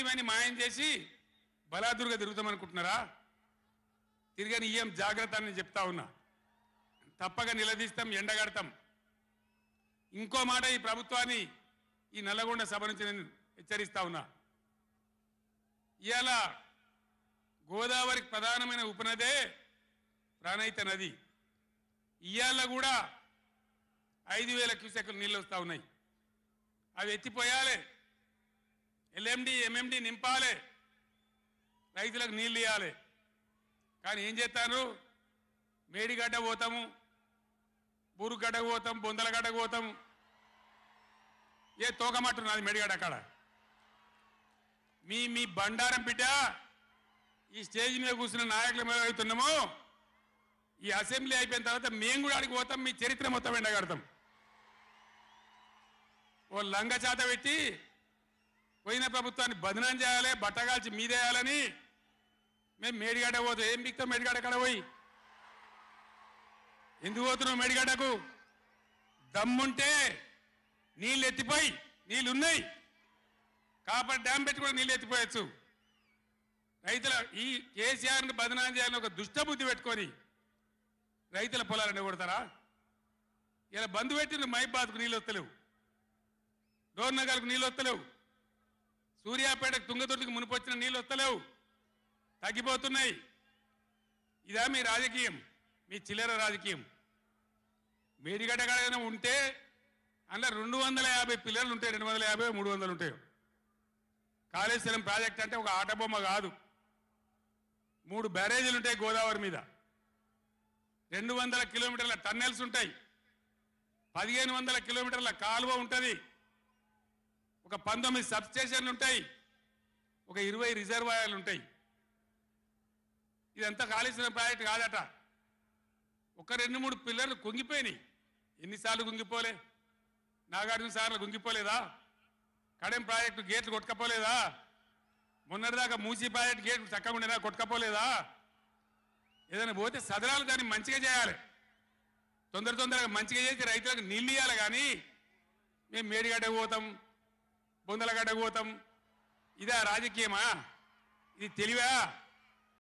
ఇవన్నీ మాయం చేసి బలాదురుగా తిరుగుతామనుకుంటున్నారా? తిరగని ఈఎం జాగ్రత్త అని చెప్తా ఉన్నా. తప్పక నిలదీస్తాం, ఎండగడతాం. ఇంకో మాట, ఈ ప్రభుత్వాన్ని ఈ నల్లగొండ సభ నుంచి నేను హెచ్చరిస్తా ఉన్నా. ఇవాళ గోదావరికి ప్రధానమైన ఉపనదే ప్రాణహిత నది. ఇవాళ కూడా 5,000 క్యూసెక్లు నీళ్ళు వస్తూ ఉన్నాయి. అవి ఎత్తిపోయాలి, ఎల్ఎండి ఎంఎండి నింపాలి, రైతులకు నీళ్ళు ఇవ్వాలి. కానీ ఏం చేస్తాను? మేడిగడ్డ పోతాము, బూరుగడ్డకు పోతాం, బొందలగడ్డకు పోతాము. ఏ తోకమట్టు నాది మేడిగడ్డ అక్కడ. మీ బండారం బిడ్డ ఈ స్టేజ్ మీద కూర్చున్న నాయకులు మేము అవుతున్నామో, ఈ అసెంబ్లీ అయిపోయిన తర్వాత మేము కూడా అడిగి పోతాం, మీ చరిత్ర మొత్తం ఎండగడతాం. ఓ లంగ చేత పెట్టి పోయిన ప్రభుత్వాన్ని బదనాం చేయాలి, బట్టగాల్చి మీదేయాలని మేము మేడిగడ్డ పోతాం. ఏం బిక్తాం మేడిగడ్డ కాడ పోయి? ఎందుకు పోతున్నావు మేడిగడ్డకు? దమ్ముంటే నీళ్ళు ఎత్తిపోయి, నీళ్ళు ఉన్నాయి కాబట్టి డ్యామ్ పెట్టి కూడా నీళ్ళు ఎత్తిపోయచ్చు. రైతుల ఈ కేసీఆర్ని బదనాం చేయాలని ఒక దుష్టబుద్ధి పెట్టుకొని రైతుల పొలాలను కొడతారా? ఇలా బంధు పెట్టిన మైబాద్కు నీళ్ళు వస్తలేవు, డోర్నగర్కు నీళ్ళు వస్తలేవు, సూర్యాపేటకు తుంగతుర్తికి మునిపొచ్చిన నీళ్ళు వస్తలేవు, తగ్గిపోతున్నాయి. ఇదా మీ రాజకీయం? మీ చిల్లర రాజకీయం. మేడిగడ్డ కాడైనా ఉంటే అందులో 250 పిల్లలు ఉంటాయి, 250 300 ఉంటాయి. కాళేశ్వరం ప్రాజెక్ట్ అంటే ఒక ఆట బొమ్మ కాదు. 3 బ్యారేజీలు ఉంటాయి గోదావరి మీద, 200 కిలోమీటర్ల టన్నెల్స్ ఉంటాయి, 1500 కిలోమీటర్ల కాలువ ఉంటుంది, ఒక 19 సబ్స్టేషన్లు ఉంటాయి, ఒక 20 రిజర్వాయర్లు ఉంటాయి. ఇదంతా కాళేశ్వరం ప్రాజెక్ట్ కాదట. ఒక 2-3 పిల్లర్లు కుంగిపోయినాయి. ఎన్నిసార్లు కుంగిపోలే? నాగార్జున సార్లు కుంగిపోలేదా? కడెం ప్రాజెక్టు గేట్లు కొట్టుకపోలేదా? మొన్నటిదాకా మూసీ ప్రాజెక్టు గేట్లు చక్కగా ఉండేదా? కొట్టుకపోలేదా? ఏదైనా పోతే సదరాలు దాన్ని మంచిగా చేయాలి, తొందరగా మంచిగా చేసి రైతులకు నీళ్ళు ఇవ్వాలి. కానీ మేము మేడిగడ్డకు పోతాం, బొందలగడ్డకు పోతాం, ఇదా రాజకీయమా? ఇది తెలివా?